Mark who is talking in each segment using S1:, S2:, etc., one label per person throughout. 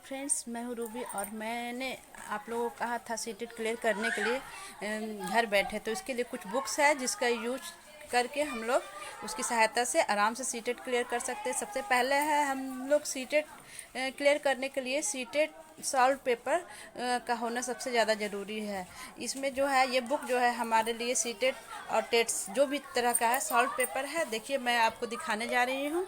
S1: Friends, मैं हूँ Ruby और मैंने आप लोगों को कहा था सीटेट क्लियर करने के लिए घर बैठे। तो इसके लिए कुछ बुक्स है जिसका यूज करके हम लोग उसकी सहायता से आराम से सीटेट क्लियर कर सकते हैं। सबसे पहले है हम लोग सीटेट क्लियर करने के लिए सीटेट सॉल्व पेपर का होना सबसे ज़्यादा ज़रूरी है। इसमें जो है ये बुक जो है हमारे लिए सीटेट और टेट्स जो भी तरह का है सॉल्व पेपर है। देखिए मैं आपको दिखाने जा रही हूँ।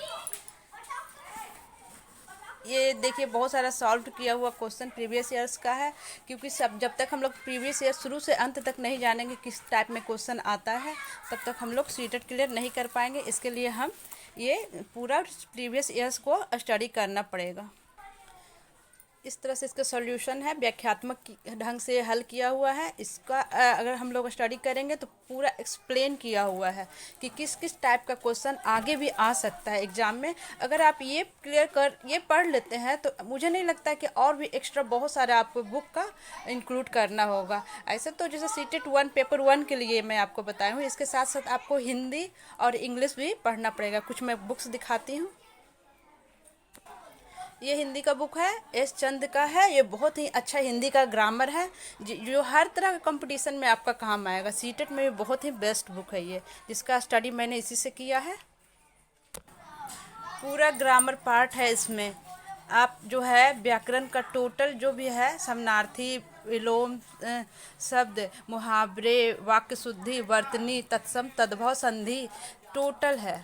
S1: ये देखिए बहुत सारा सॉल्व किया हुआ क्वेश्चन प्रीवियस ईयर्स का है, क्योंकि सब जब तक हम लोग प्रीवियस ईयर शुरू से अंत तक नहीं जानेंगे किस टाइप में क्वेश्चन आता है, तब तक हम लोग सीटेट क्लियर नहीं कर पाएंगे। इसके लिए हम ये पूरा प्रीवियस ईयर्स को स्टडी करना पड़ेगा। इस तरह से इसका सॉल्यूशन है, व्याख्यात्मक ढंग से हल किया हुआ है। इसका अगर हम लोग स्टडी करेंगे तो पूरा एक्सप्लेन किया हुआ है कि किस किस टाइप का क्वेश्चन आगे भी आ सकता है एग्जाम में। अगर आप ये पढ़ लेते हैं तो मुझे नहीं लगता कि और भी एक्स्ट्रा बहुत सारा आपको बुक का इंक्लूड करना होगा। ऐसे तो जैसे सीटेट 1 पेपर 1 के लिए मैं आपको बताई हूँ, इसके साथ साथ आपको हिंदी और इंग्लिश भी पढ़ना पड़ेगा। कुछ मैं बुक्स दिखाती हूँ। ये हिंदी का बुक है, एस चंद का है। ये बहुत ही अच्छा हिंदी का ग्रामर है जो हर तरह के कंपटीशन में आपका काम आएगा। सीटेट में भी बहुत ही बेस्ट बुक है ये, जिसका स्टडी मैंने इसी से किया है। पूरा ग्रामर पार्ट है इसमें। आप जो है व्याकरण का टोटल जो भी है समानार्थी, विलोम, शब्द, मुहावरे, वाक्य शुद्धि, वर्तनी, तत्सम, तद्भव, संधि टोटल है।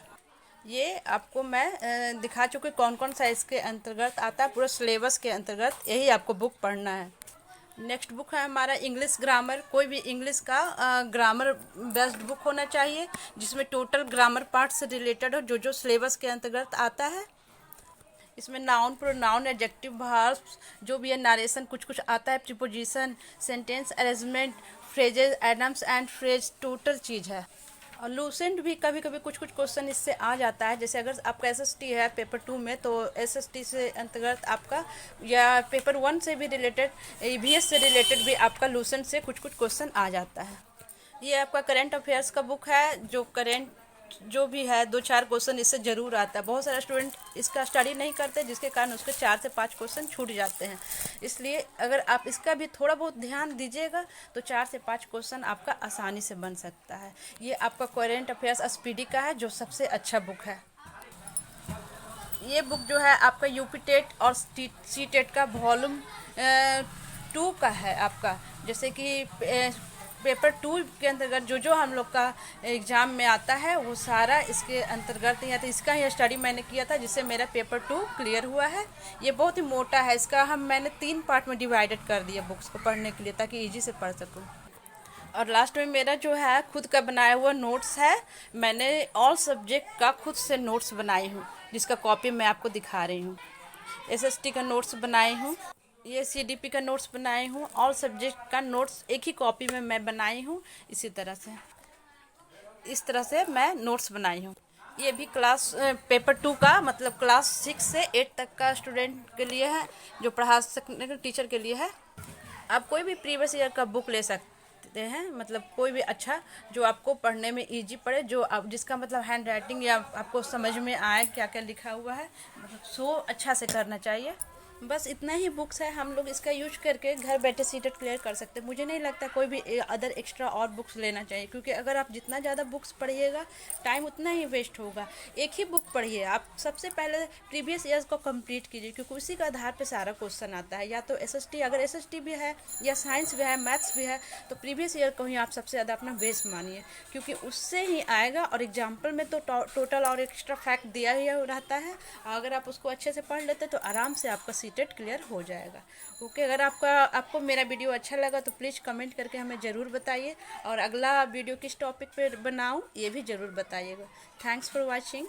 S1: ये आपको मैं दिखा चुकी कौन कौन सा इसके अंतर्गत आता है। पूरा सिलेबस के अंतर्गत यही आपको बुक पढ़ना है। नेक्स्ट बुक है हमारा इंग्लिश ग्रामर। कोई भी इंग्लिश का ग्रामर बेस्ड बुक होना चाहिए जिसमें टोटल ग्रामर पार्ट से रिलेटेड हो, जो जो सिलेबस के अंतर्गत आता है। इसमें नाउन, प्रोनाउन, एडजेक्टिव, वर्ब्स जो भी है, नरेशन कुछ कुछ आता है, preposition, sentence arrangement, phrases, idioms and phrase total चीज़ है। और लूसेंट भी कभी कभी कुछ कुछ क्वेश्चन इससे आ जाता है। जैसे अगर आपका एसएसटी है पेपर 2 में, तो एसएसटी से अंतर्गत आपका या पेपर 1 से भी रिलेटेड, ईवीएस से रिलेटेड भी आपका लूसेंट से कुछ कुछ क्वेश्चन आ जाता है। ये आपका करंट अफेयर्स का बुक है, जो करंट जो भी है 2-4 क्वेश्चन इससे ज़रूर आता है। बहुत सारे स्टूडेंट इसका स्टडी नहीं करते, जिसके कारण उसके 4 से 5 क्वेश्चन छूट जाते हैं। इसलिए अगर आप इसका भी थोड़ा बहुत ध्यान दीजिएगा तो 4 से 5 क्वेश्चन आपका आसानी से बन सकता है। ये आपका करंट अफेयर्स एसपीडी का है, जो सबसे अच्छा बुक है। ये बुक जो है आपका यूपी टेट और सी टेट का वॉल्यूम 2 का है आपका। जैसे कि पेपर 2 के अंतर्गत जो जो हम लोग का एग्ज़ाम में आता है वो सारा इसके अंतर्गत ही है। तो इसका ही स्टडी मैंने किया था, जिससे मेरा पेपर 2 क्लियर हुआ है। ये बहुत ही मोटा है, इसका मैंने 3 पार्ट में डिवाइडेड कर दिया बुक्स को पढ़ने के लिए, ताकि ईजी से पढ़ सकूँ। और लास्ट में मेरा जो है खुद का बनाया हुआ नोट्स है। मैंने ऑल सब्जेक्ट का खुद से नोट्स बनाई हूँ, जिसका कॉपी मैं आपको दिखा रही हूँ। एसएसटी का नोट्स बनाई हूँ, ये सीडीपी का नोट्स बनाई हूँ। ऑल सब्जेक्ट का नोट्स एक ही कॉपी में मैं बनाई हूँ। इसी तरह से इस तरह से मैं नोट्स बनाई हूँ। ये भी क्लास पेपर 2 का, मतलब क्लास 6 से 8 तक का स्टूडेंट के लिए है, जो पढ़ा सकने टीचर के लिए है। आप कोई भी प्रीवियस ईयर का बुक ले सकते हैं, मतलब कोई भी अच्छा जो आपको पढ़ने में इजी पड़े, जो आप जिसका मतलब हैंड राइटिंग या आपको समझ में आए क्या क्या लिखा हुआ है, मतलब सो अच्छा से करना चाहिए। बस इतना ही बुक्स है, हम लोग इसका यूज करके घर बैठे सीटेट क्लियर कर सकते हैं। मुझे नहीं लगता कोई भी अदर एक्स्ट्रा और बुक्स लेना चाहिए, क्योंकि अगर आप जितना ज़्यादा बुक्स पढ़िएगा टाइम उतना ही वेस्ट होगा। एक ही बुक पढ़िए। आप सबसे पहले प्रीवियस ईयर्स को कंप्लीट कीजिए, क्योंकि उसी का आधार पे सारा क्वेश्चन आता है। या तो एसएसटी, अगर एसएसटी भी है या साइंस भी है, मैथ्स भी है, तो प्रीवियस ईयर को ही आप सबसे ज़्यादा अपना बेस मानिए, क्योंकि उससे ही आएगा। और एग्जाम्पल में तो टोटल और एक्स्ट्रा फैक्ट दिया ही रहता है। अगर आप उसको अच्छे से पढ़ लेते तो आराम से आपका सीटेट क्लियर हो जाएगा। ओके, अगर आपको मेरा वीडियो अच्छा लगा तो प्लीज़ कमेंट करके हमें ज़रूर बताइए, और अगला वीडियो किस टॉपिक पे बनाऊं ये भी ज़रूर बताइएगा। Thanks for watching.